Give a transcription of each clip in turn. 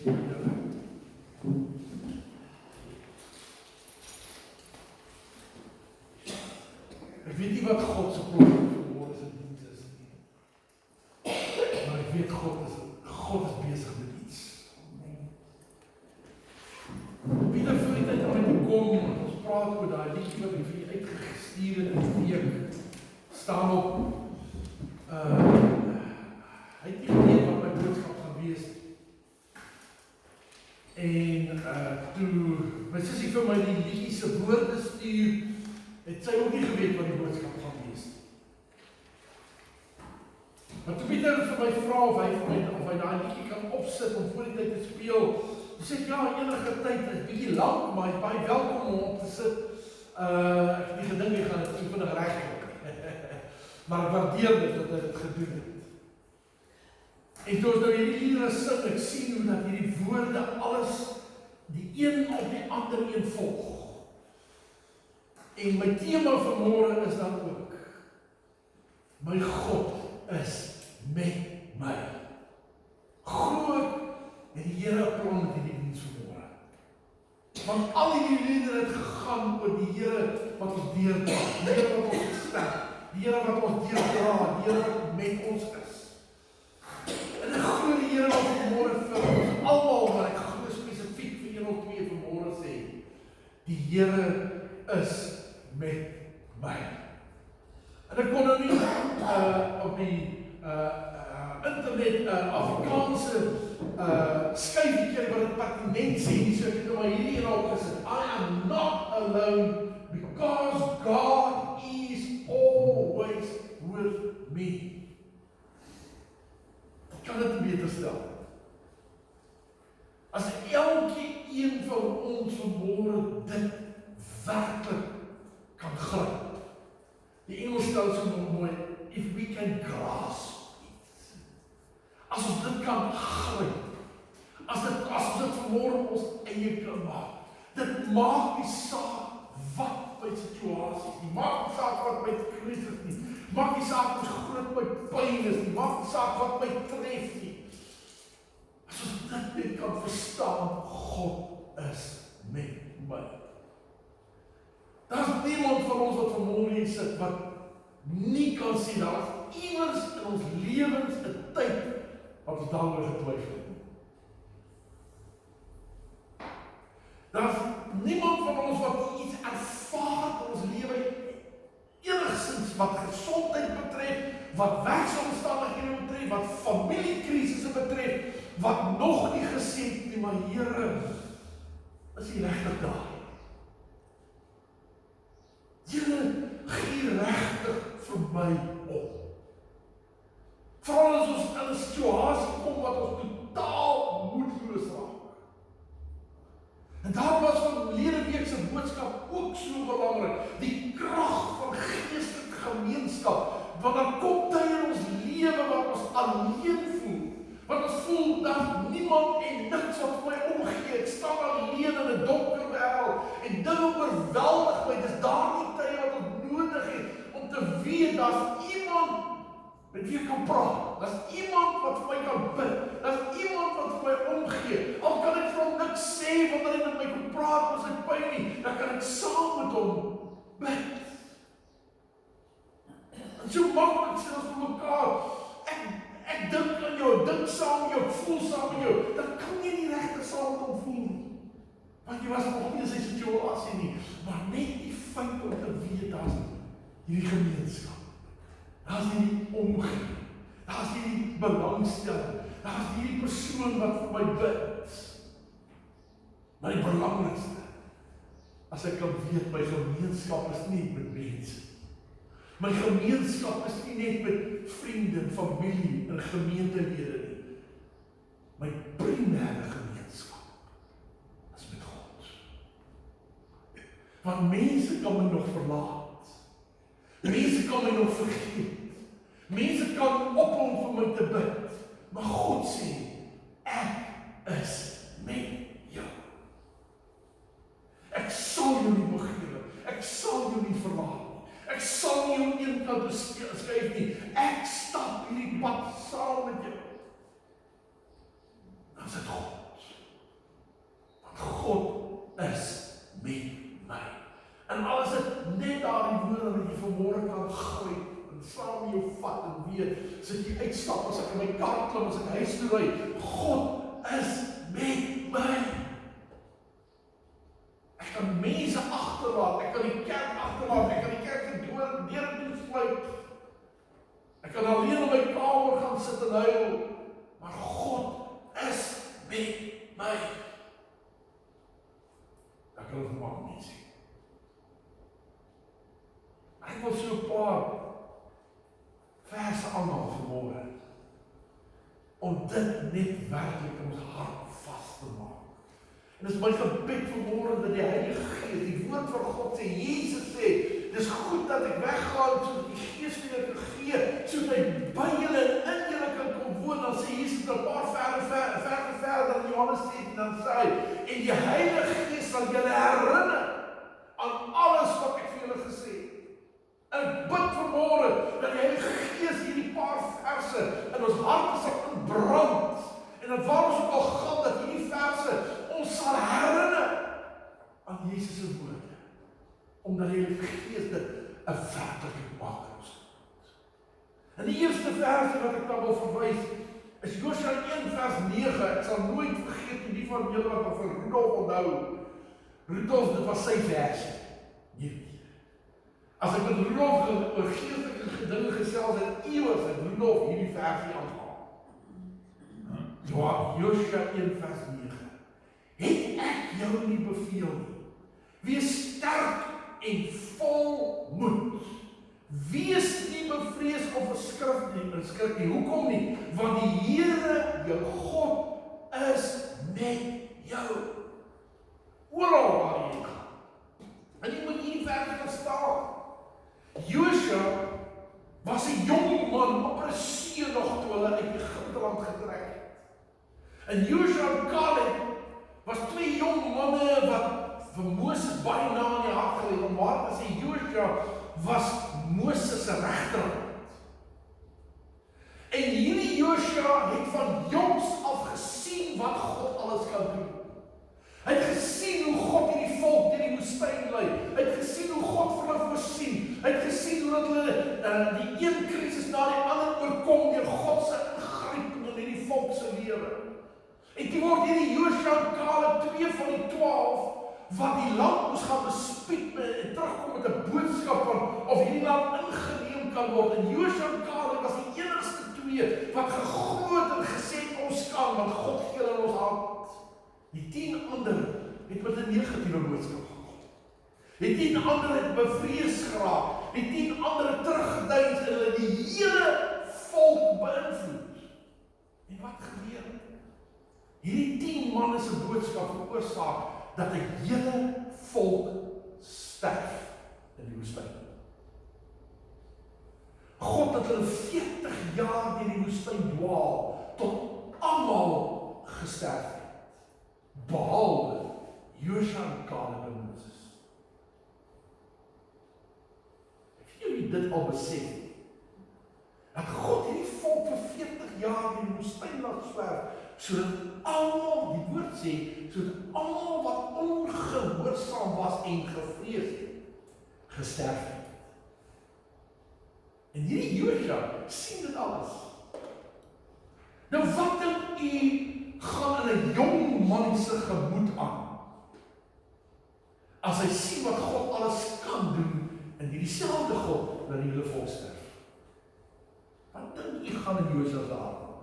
Ek weet nie wat God se plan vir môre se diens is nie. Maar ek weet God is besig met iets. Wie nou vir die tyd aan my toe kom, ons praat oor daai liedjie wat ek vir julle uitgestuur het in die week, staan op, hy het nie geweet wat my boodskap gaan wees. En toe my sussie vir my die liedjie se woorde stuur, het sy ook nie geweet wat die boodskap gaan wees. Maar toe Pieter vir my vra of hy daai liedjie kan opsit om voor die tyd te speel, toe sê ek, ja, enige tyd, is bietjie lank, maar hy is baie welkom om op te sit. Ek het nie gedink hy gaan dit vinnig reg kry. Maar ek waardeer dit dat hy dit gedoen het. En toe ons nou hierdie liedere sing, ek sien hoe dat hierdie woorde alles, die een op die ander een volg. En my tema van môre is dan ook, my God is met my. Groot en die Here plan met hierdie diens van môre. Want al die liedere het gegaan oor die Here wat ons deurdra, die Here wat ons sterk, die Here wat ons deurdra, die Here wat met ons is. En ek glo die Here wat môre vir ons almal, maar ek glo spesifiek vir een of twee van môre sê, die Here is met my. En ek kon nou nie op die internet Afrikaanse skyfie wat dit pertinent sê, so ek het nou maar hierdie een opgesit. I am not alone because God is always with me. Ek kan dit beter stel. As elke een van ons vanmôre dit werklik kan gryp. Die Engels stel so mooi, if we can grasp it. As ons dit kan gryp, as ons dit vanmôre ons eie kan maak, dit maak nie saak wat my situasie is, maak nie saak wat my krisis is, maak nie saak hoe groot my pyn is, maak nie saak wat my tref nie. As ons dit net kan verstaan, God is met my. Daar is niemand van ons wat vanmôre hier sit wat nie kan sê, daar is iewers in ons lewens 'n tyd wat ons daaroor getwyfel het. Daar is niemand van ons wat iets ervaar in ons lewe enigstens wat gesondheid betref, wat werksomstandighede betref, wat familiekrisisse betref, wat nog nie gesê het nie, maar Here, is U regtig daar? Here, gee regtig vir my op. Veral as ons in 'n situasie kom wat ons totaal moedeloos raak. En daar was van verlede week se boodskap ook so belangrik, die krag van geestelike gemeenskap, want dan kom tye in ons lewe wat ons alleen voel, wat ons voel dat niemand en niks wat vir my omgee, ek staan alleen in 'n donker wêreld, en dinge oorweldig my, dis daardie tye wat ons nodig het, om te weet, daar's iemand met wie ek kan praat, daar's iemand wat vir my kan bid, daar's iemand wat vir my omgee, al kan ek vir hom niks sê, wanneer hy met my kan praat oor sy pyn nie, dan kan ek saam met hom bid. En so maklik sê ons vir mekaar, ek dink aan jou, dink saam met jou, ek voel saam met jou, dan kan jy nie regtig saam met hom voel nie, want jy was nog nie in sy situasie nie, maar net die feit om te weet, daar's hierdie gemeenskap, daar's hierdie omgee, daar's hierdie belangstelling, daar's hierdie persoon wat vir my bid. Maar die belangrikste, as ek kan weet, my gemeenskap is nie met mense. My gemeenskap is nie net met vriende, familie en gemeentelede nie. My primêre gemeenskap is met God. Want mense kan my nog verlaat. Mense kan my nog vergeet. Mense kan ophou vir my te bid. Maar God sê, ek is met jou. Ek sal jou nie begewe. Ek sal jou nie verlaat. Ek sal nie jou een kant beskuif nie. Ek stap hierdie pad saam met jou. Dan is dit God. herinner dat jy vanmôre kan gryp en saam jou vat en weer sit jy uitstap as ek in my kar klim, as ek huis toe ry. God is met my. Ek kan mense agterlaat, ek kan die kerk agterlaat, ek kan die kerk deur en sluit. Ek kan alleen in my kamer gaan sit en huil, maar God is met my. Ek kan het maak nie sien. Ek wil so 'n paar verse aanhaal vanmôre, om dit net werklik in ons hart vas te maak. En dis my gebed vanmôre dat die Heilige Gees, die woord van God sê, Jesus sê, dis goed dat ek weggaan, sodat die Gees vir julle kan gee, sodat hy by julle en in julle kan kom woon. Dan sê Jesus 'n paar verder in Johannes 10, dan sê hy, en die Heilige Gees sal julle herinner aan alles wat ek vir julle gesê het. En ek bid vanmôre dat die Heilige Gees hierdie paar verse in ons harte sal brand, en dat waar ons ook al gaan, dat hierdie verse ons sal herinner aan Jesus se woorde, omdat die Heilige Gees dit 'n werklikheid maak in ons hart. En die eerste verse wat ek dan wil verwys, is Josua 1 vers 9. Ek sal nooit vergeet die van julle wat van Rudolf onthou. Rudolf, dit was sy versie. Nee. As ek met Rudolf oor geestelike dinge gesels het, eeuwig het Rudolf hierdie versie aangehaal. Josua 1 vers 9. Het ek jou nie beveel nie? Wees sterk en vol moed. Wees nie bevrees of verskrik nie. Hoekom nie? Want die Here, jou God, is met jou. Oral waar jy gaan. En jy moet hierdie verse verstaan. Josua was 'n jong man, amper 'n seun nog toe hulle uit Egipte land getrek het. En Josua en Caleb was twee jong manne wat vir Moses baie na in die hart gelê het. Maar as hy Josua was Moses se regterhand. En hierdie Josua het van jongs af gesien wat God alles kan doen. Hy het gesien hoe God hierdie volk deur die woestyn lei. Hy het gesien hoe God vir hulle voorsien. Hy het gesien hoe dat hulle die een krisis na die ander oorkom deur God se ingryping in hierdie volk se lewe. En toe word hierdie Josua en Caleb 2 van die 12 wat die land moes gaan bespied en terugkom met 'n boodskap van of hierdie land ingeneem kan word. En Josua en Caleb was die enigste twee wat geglo het en gesê ons kan, want God gee hulle in ons hand. Die 10 ander het met 'n negatiewe boodskap gekom. Die 10 ander het bevrees geraak. Die 10 ander het teruggeduins en hulle die hele volk beïnvloed. En wat gebeur? Hierdie 10 manne se boodskap veroorsaak dat 'n hele volk sterf in die woestyn. God het hulle 40 jaar deur die woestyn dwaal tot almal gesterf het. Behalwe Josua en Caleb en Moses. Het julle dit al besef? Dat God hierdie volk vir 40 jaar in die woestyn laat swerf, sodat almal, die woord sê, sodat almal wat ongehoorsaam was en gevrees het, gesterf het. En hierdie Josua sien dit alles. Nou wat dink u gaan in 'n jong man se gemoed aan, as hy sien wat God alles kan doen, en hierdie selfde God dat die hele volk sterf? Wat dink u gaan in Josua se hart aan?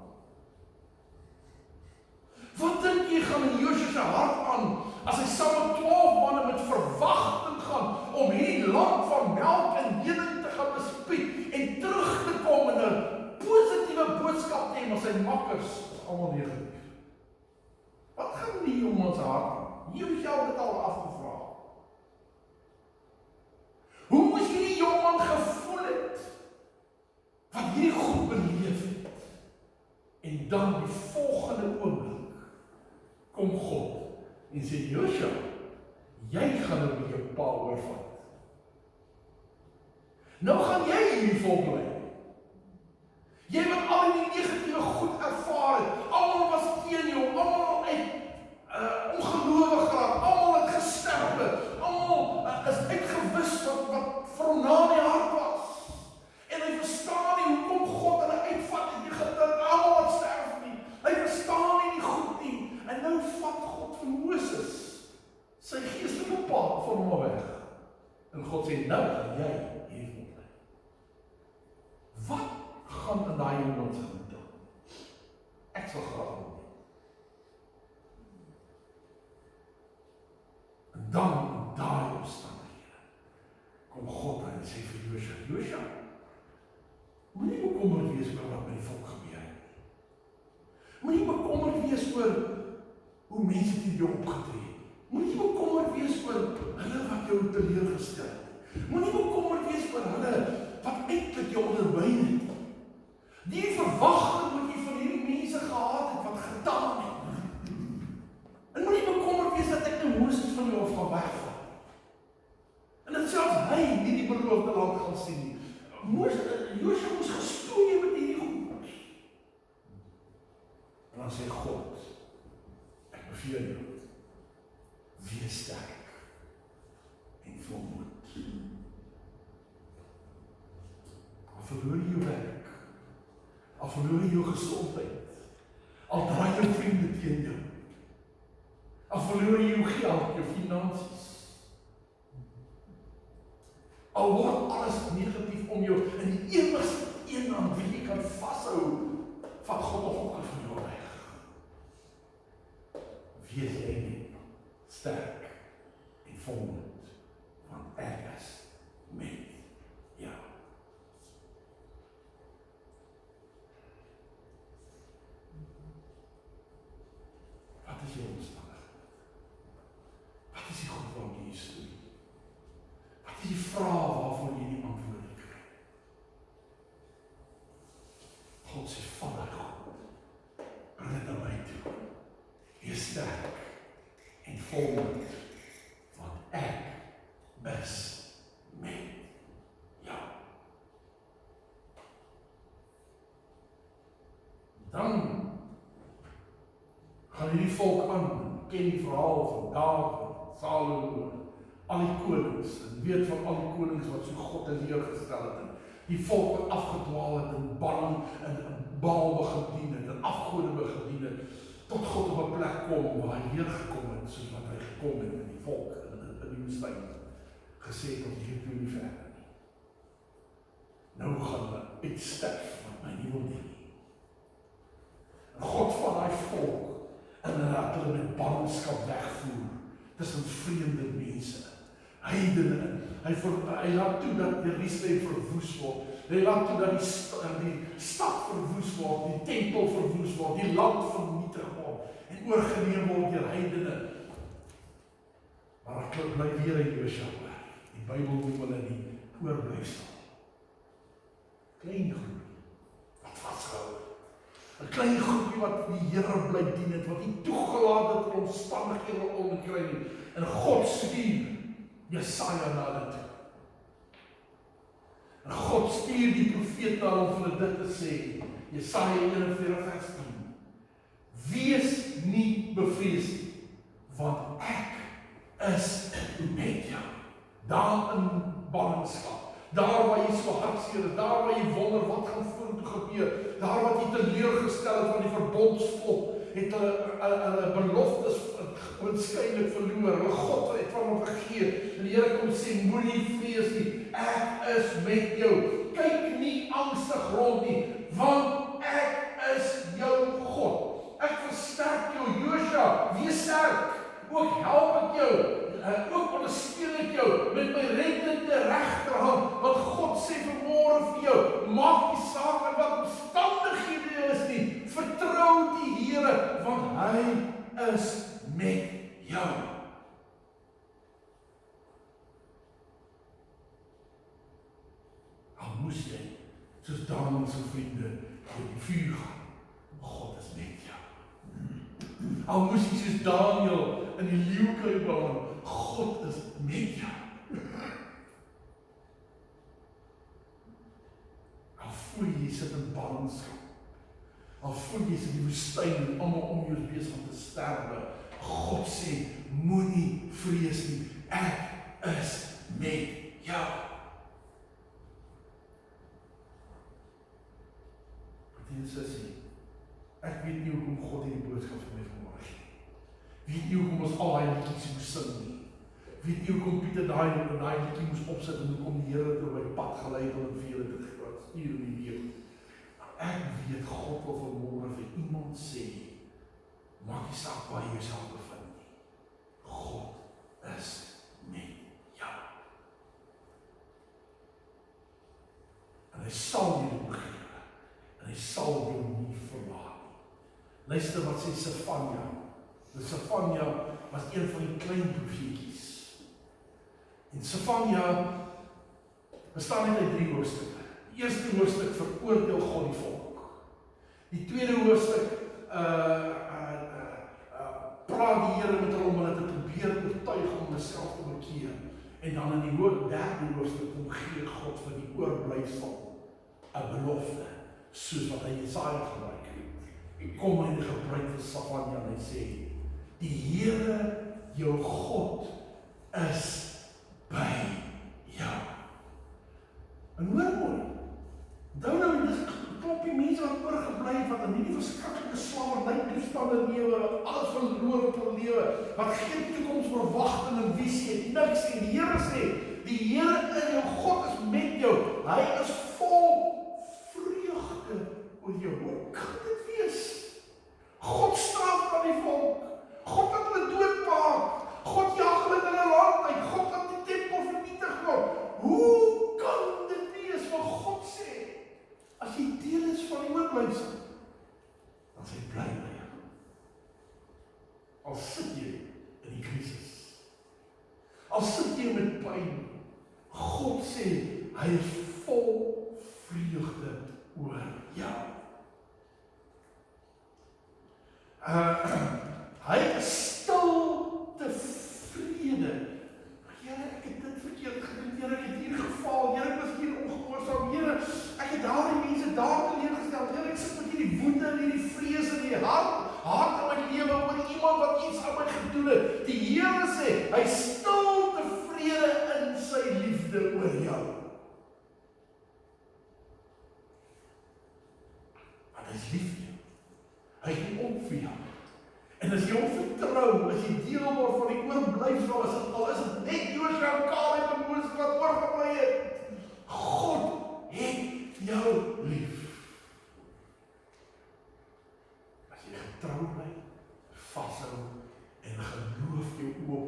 Wat dink u gaan in Josua se hart aan, as hy saam met 12 manne met verwagting gaan, om hierdie land van melk en honing te gaan bespied, en terug te kom in 'n positiewe boodskap te hê, maar sy makkers is almal negatief. Wat gaan in die jongman se hart aan? Jy het jou dit al afgevra. Hoe moes hierdie jongman gevoel het, wat hierdie goed beleef het? En dan die volgende oomblik, kom God, en sê, Josua, jy gaan nou met jou pa oorvat. Nou gaan jy hierdie volk lei. Jy wat al die negatiewe goed ervaar het, almal was teen jou, almal uit ongelowig geraak, almal het gesterf, almal is uitgewis wat vir hom na die van hom weg. En God sê, nou gaan jy hier bly. Wat gaan in daai iemand se gemoed aan? Ek sal graag wil weet. En dan in daai omstandighede kom God en sê vir Josua, Josua, moenie bekommerd wees oor wat met die volk gebeur het nie. Moenie bekommerd wees oor hoe mense teen jou opgetree het. Moenie bekommerd wees oor hulle wat jou teleurgestel het. Moenie bekommerd wees oor hulle wat eintlik jou ondermyn het. Die verwagting wat jy van hierdie mense gehad het, wat gedaan het. En moenie bekommerd wees dat ek nou Moses van jou af gaan wegvat. En dat selfs hy nie die beloofde land gaan sien nie. Josua moes gestoei met hierdie goed. En dan sê God, ek beveel jou, wees sterk en volmoed. Al verloor jy jou werk, al verloor jy jou gesondheid, al draai jou vriende teen jou, al verloor jy jou geld, jou finansies, al word alles negatief om jou, en die enigste een aan wie jy kan vashou, vat God of ook van jou weg. Wees jy net sterk en volmoed, want ek is met jou. Wat is jou omstandigheid? Wat is die goed waarmee jy stoei? Wat is die vraag waarvoor jy nie antwoord kry? God sê, Vader God, bring dit na my toe. Wees sterk en volmoed, want ek is met jou. Dan gaan hierdie volk aan, ken die verhaal van Dawid, Salomo, al die konings, en weet van al die konings wat so God teleurgestel het, en die volk wat afgedwaal het, en bang, en Baal begin dien het, en afgode begin dien het, tot God op 'n plek kom, waar hy weer gekom het, soos wat hy gekom het in die volk, in die woestyn, gesê het, ons hier toe nie verder nie. Nou gaan hulle uitsterf, wat my nie wil dien nie. En God van die volk, en laat hulle met ballingskap wegvoer, tussen vreemde mense, heidene, hy laat toe dat Jerusalem verwoes word, hy laat toe dat die stad verwoes word, die tempel verwoes word, die land vernietig word, en oorgeneem word deur heidene. Maar ek bly weer in Josua, die Bybel noem hulle die oorblyfsel. Klein groepie, wat vasgehou het. 'n klein groepie wat die Here bly dien het, wat nie toegelaat het vir omstandighede om te kry nie. En God stuur Jesaja na hulle toe. En God stuur die profeet na hom om dit te sê. Jesaja 41 vers 10. Wees nie bevrees nie, want ek is met jou. Daar in ballingskap. Daar waar jy so hartseer is, daar waar jy wonder wat gaan vorentoe gebeur, daar wat jy teleurgestel het van die verbondsvolk, het hulle beloftes waarskynlik verloor, hulle God het van hom gegee, en die Here kom sê, moenie vrees nie, ek is met jou, kyk nie angstig rond nie, want ek is jou God, ek versterk jou, Josua, wees sterk, ook help ek jou, ook ondersteun ek jou met my reddende regterhand, want God sê vanmôre vir jou, maak nie saak in wat omstandighede jy is nie, vertrou die Here, want hy is met jou. Al moes jy, soos Daniel se vriende, deur die vuur gaan, God is met jou. Al moes jy soos Daniel in die leeukuil beland, God is met jou. Al voel jy sit in ballingskap, al voel jy sit in die woestyn en almal om jou is besig om te sterwe, God sê, moenie vrees nie, ek is met jou. Broer en sussie, ek weet nie hoekom God hierdie boodskap vir my vanmôre gee. Weet nie hoekom ons al daai liedjies moet sing nie. weet nie hoekom Pieter daai liedjie moes opsit en hoekom die Here dit op my pad gelei het om dit vir julle te stuur in die week. Ek weet God wil vanmôre vir iemand sê, maak nie saak waar jy jouself bevind nie. God is met jou. En hy sal jou begewe. En hy sal jou nie verlaat nie. Luister wat sê Sefanja. Sefanja was een van die klein profeetjies. En Sefanja bestaan net uit 3 hoofstukke. Die eerste hoofstuk veroordeel God die volk. Die tweede hoofstuk praat die Here met hulle om hulle te probeer oortuig om homself te bekeer. En dan in die derde hoofstuk gee God vir die oorblyfsel 'n belofte, soos wat hy Jesaja gebruik het. Kom hy gebruik vir Sefanja en hy sê, die Here jou God is by jou. En hoor mooi, onthou nou, dis 'n klompie mense wat oorgebly het, wat in hierdie verskriklike slawernytoestande lewe, wat alles verloor op hulle lewe, wat geen toekomsverwagting en visie het, niks. En die Here sê, die Here in jou God is met jou. Hy is vol vreugde oor jou. Hoe kan dit wees? God straf aan die volk. God het hulle doodmaak. God jag hulle in hulle land uit. God het die tempel vernietig word. Hoe kan dit wees wat God sê? As jy deel is van die oorblyfsel, dan sê hy bly by jou. Al sit jy in die krisis. Al sit jy met pyn. God sê hy is vol vreugde oor jou. Hy is stil tevrede. Here, ek het dit verkeerd gedoen. Here, ek het hier gefaal. Here, ek was hier ongehoorsaam. Here, ek het daardie mense daar teleurgestel. Here, ek sit met hierdie woede en hierdie vrees in die hart in my lewe oor iemand wat iets aan my gedoen het. Die Here sê, hy is stil tevrede in sy liefde oor jou. Want hy is lief vir jou. Hy gee om vir jou. En as jy hom vertrou, as jy deel word van die oorblyfsel, al is dit net Josua en Caleb en Moses wat oorgebly het, God het jou lief. As jy getrou bly, vashou en geloof jou oop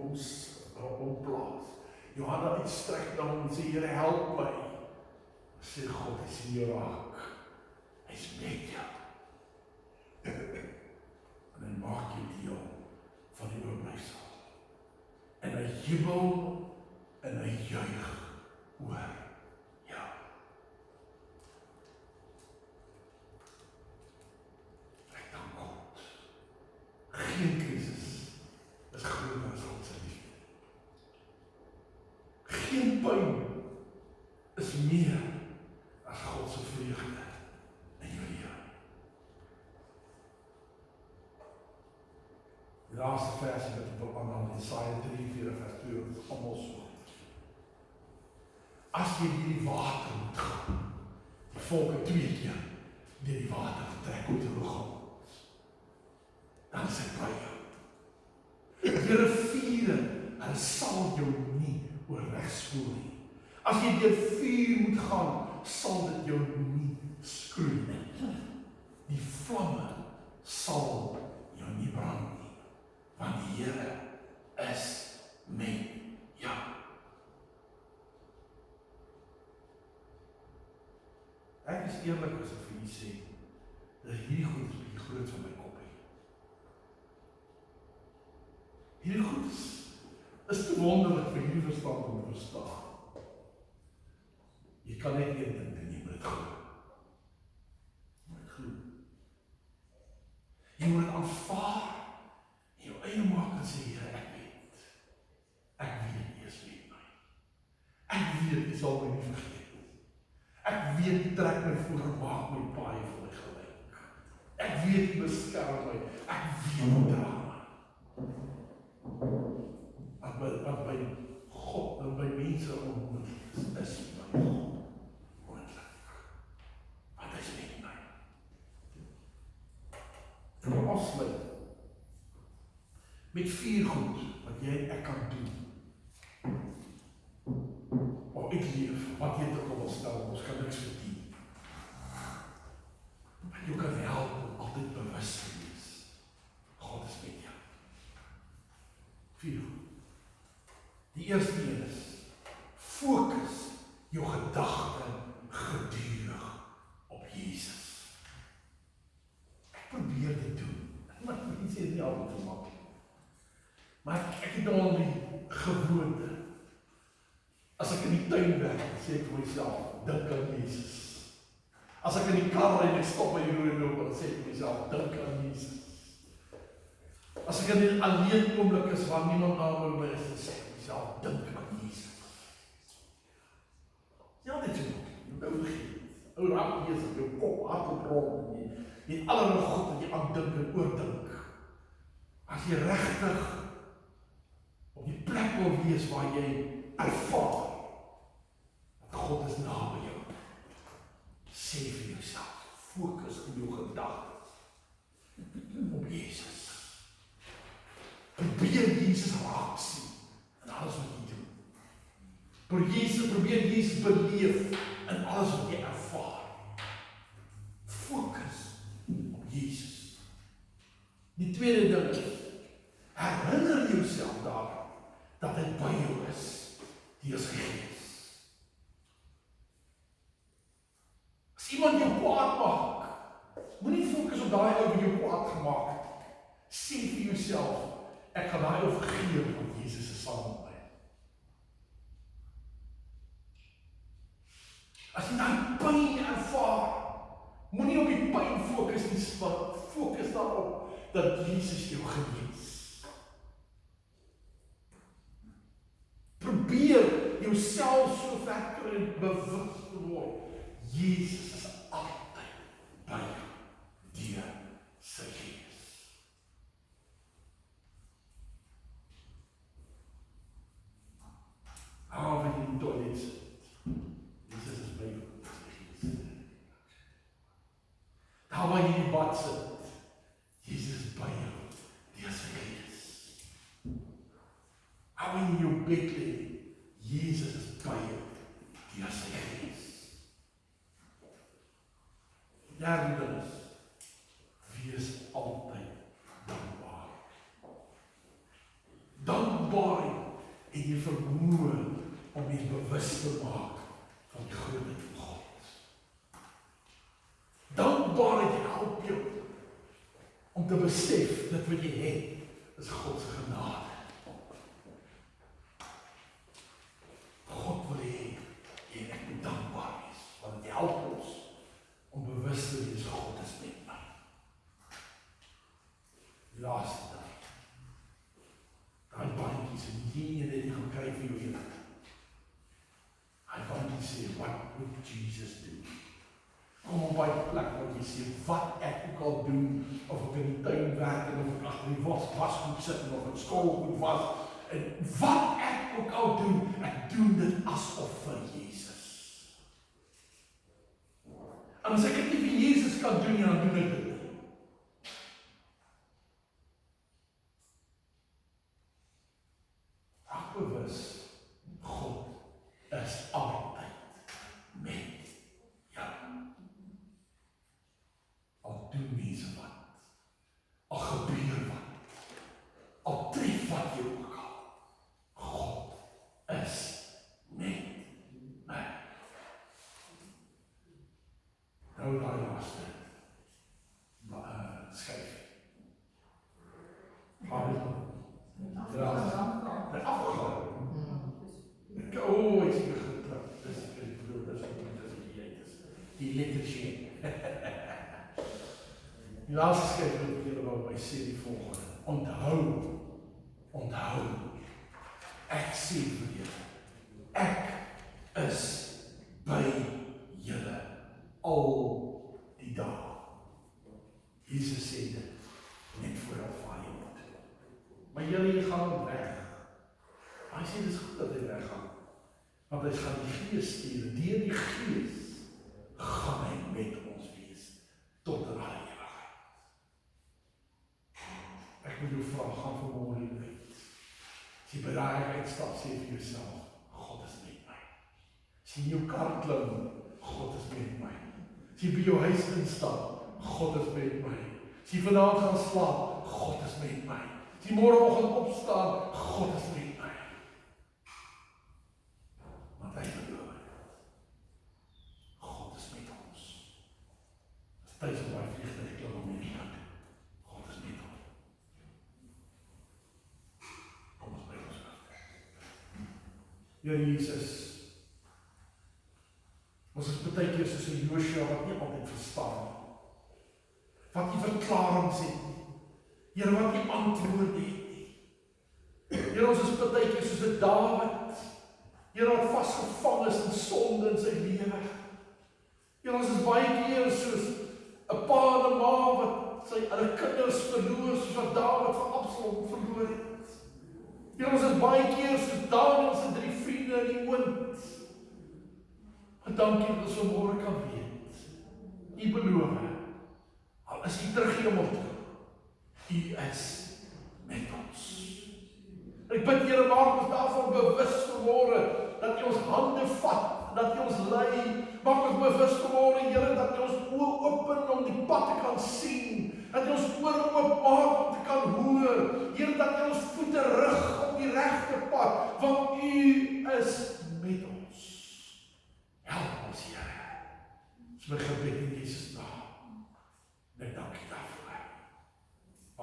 hom plaas. Jou hande uitstrek na hom en sê, Here, help my. Sê God, hy sien jou raak. Hy is met jou. En hy maak jy deel van die oorblyfsel. En hy jubel en hy juig oor jou. Ek dank God. Geen krisis is groter as God se liefde. Geen pyn is meer as God se vreugde in jou lewe. Die laaste versie wat ek wil aanhaal, Jesaja 43 vers 2, wat is almal so. As jy deur die water moet gaan, die volke 2 keer deur die water getrek om te gaan, dan is ek by jou. Die riviere, hulle sal jou nie oorwegspoel nie. As jy deur vuur moet gaan, sal dit jou nie skroei nie. Die vlamme sal jou nie brand nie. Want die Here is met jou. Ek is eerlik as ek vir u sê, dat hierdie goed is bietjie groot van my koppie. Hierdie goed is te wonderlik vir hierdie verstand om te verstaan. Jy kan net een ding doen, jy moet dit glo. Jy moet dit glo. Jy moet dit aanvaar. Jou eie maak en sê, Here, ek weet. Ek weet, jy is met my. Ek weet, jy sal my nie vergeet. Ek weet, jy trek my voor en maak my paai vir my gelyk. Ek weet, jy beskerm my. Ek weet, jy dra my. Want by God en by mense onmoontlik is by God moontlik. Want hy is met my. En om afsluit met 4 goed wat jy en ek kan doen uitleef, wat jy ook al wil stel, ons kan niks verdien. Maar jy kan help om altyd bewus te wees. God is met jou. 4. Die eerste een is, fokus jou gedagte gedurig op Jesus. Ek probeer dit doen, maar ek moet nie sê nie altyd te maak. Maar ek het al die gewoonte. As ek in die tuin werk, sê ek vir myself, dink aan Jesus. As ek in die kar ry en ek stop by die rooi loop, dan sê ek vir myself, dink aan Jesus. As ek in die alleen oomblik is waar niemand aan my is, dan sê ek vir myself, dink aan Jesus. Ja, dit is ook, jy moet vergeet. Ou raak besig, jou kop hardop rond, jy allerlei goed wat jy aan dink en oordink. As jy regtig op die plek wil wees waar jy ervaar dat God is naby jou, sê vir jouself, fokus op jou gedagtes op Jesus. Probeer Jesus raak sien in alles wat jy doen. Probeer Jesus beleef in alles wat jy ervaar. Fokus op Jesus. Die tweede ding is, herinner jouself daaraan dat hy by jou is, deur sy Gees. As iemand jou kwaad maak, moenie fokus op daai ou wat jou kwaad gemaak het. Sê vir jouself, ek gaan daai ou vergewe, want Jesus is saam met my. As jy daai pyn ervaar, moenie op die pyn fokus nie, maar fokus daarop dat Jesus jou genees. Probeer jouself so ver kry en bewus te word. Jesus is altyd by jou, deur sy Gees. Waar jy in die toilet sit, Jesus is by jou, sy Gees. Daar waar jy in die bad sit, Jesus is by jou, deur sy Gees. Waar jy in jou bed lê, Jesus is by jou, deur sy Gees. Derde ding is, wees altyd dankbaar. Dankbaar en jy vermoë om jy bewus te maak van die grootheid van God. Dankbaarheid help jou om te besef dat wat jy het is God se genade. God wil hê en ek moet dankbaar wees, want dit help ons om bewus te wees God is met my. Die laaste dag. Daai bandjies en die ene wat jy gaan kry vir jou hele. Hy bandjies sê, what would Jesus do? Kom op by die plek wat jy sê, wat ek ook al doen, of ek in die tuin werk, en of ek agter die wasgoed sit, en of ek skoolgoed was, en wat ek ook al doen, ek doen dit asof vir Jesus. En as ek dit nie vir Jesus kan doen, dan doen ek dit nie. Raak bewus, God is altyd met jou. Al doen mense wat, al gebeur wat, al tref wat jy ook al, God is met my. Nou daai laaste skryf. Ek is getrap. Die lettertjie. Die laaste skryf wat ek julle wou by sê die volgende. Onthou, ek sê vir julle, ek is by julle al die dag. Jesus sê dit net voor al vaar jy moet. Maar julle gaan weg. Hy sê dit is goed dat hy weggaan. Want hy gaan die Gees stuur. Deur die Gees gaan hy met ons wees tot in alle ewigheid. Ek wil jou vra, gaan vanmôre uit. As jy by daai uitstap, sê vir jouself, God is met my. As jy in jou kar klim, God is met my. As jy by jou huis instap, God is met my. As jy vanaand gaan slaap, God is met my. As jy môreoggend opstaan, God is met my. Want hy beloof het. God is met ons. As tyd om my vliegtuig klim om hierdie kant. God is met ons. Kom ons by ons hart. Here Jesus, ons is baie keer soos 'n Joshua wat nie altyd verstaan nie. Wat nie verklarings het nie. Here, wat nie antwoorde het nie. Here, ons is baie keer soos 'n Dawid. Here, wat vasgevang is in sonde in sy lewe. Here, ons is baie keer soos 'n pa en 'n ma wat hulle kinders verloor, soos wat Dawid vir Absalom verloor het. Here, ons is baie keer soos Daniël se 3 vriende in die oond. Maar dankie dat ons vanmôre kan weet. U beloof, al is U terug hemel toe, U is met ons. Ek bid, Here, maak ons daarvan bewus vanmôre, dat U ons hande vat, dat U ons lei. Maak ons bewus vanmôre, Here, dat U ons oë open om die pad te kan sien, dat U ons ore oop maak om te kan hoor. Here, dat U ons voete rig op die regte pad, want U is met ons. Help ons, Here. Dis my gebed in Jesus naam. Ek dank U daarvoor.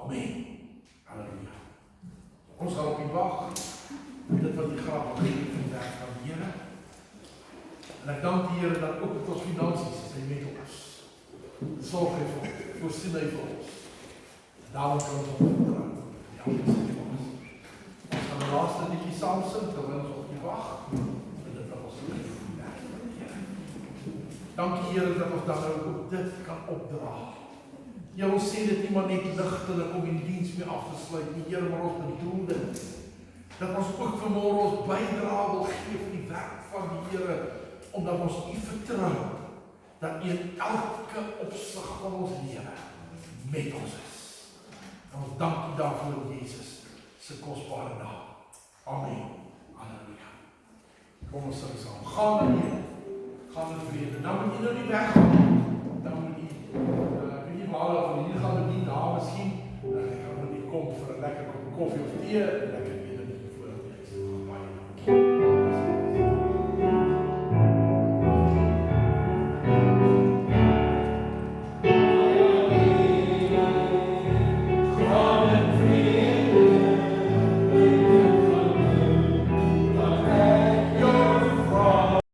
Amen. Halleluja. Ons gaan op U wag. Dit wat U graag wil hê vir die werk van die Here. En ek dank die Here dat ook met ons finansies is hy met ons. Sorg hy vir ons, voorsien hy vir ons. Daarom kan ons op vertrou. Ja, dit is vir ons. Ons gaan die laaste liedjie saam sing, terwyl ons op U wag. En dit wat ons doen. Dankie Here dat ons dan ook dit kan opdra. Ja, ons sê dit nie maar net ligtelik om die diens mee af te sluit nie, Here, maar ons bedoel dit. Dat ons ook vanmôre ons bydra wil gee vir die werk van die Here, omdat ons U vertrou, dat U in elke opsig van ons lewe met ons is. En ons dank U daarvoor in Jesus se kosbare naam. Amen. Halleluja. Kom ons sing saam. Gaan in Here. Gaan in vrede. Nou moet jy nou nie weggaan nie. Dan moet jy, weet jy waar, van hier gaan we nie daar miskien, dan gaan we nie kom vir 'n lekker kop koffie of tee, lekker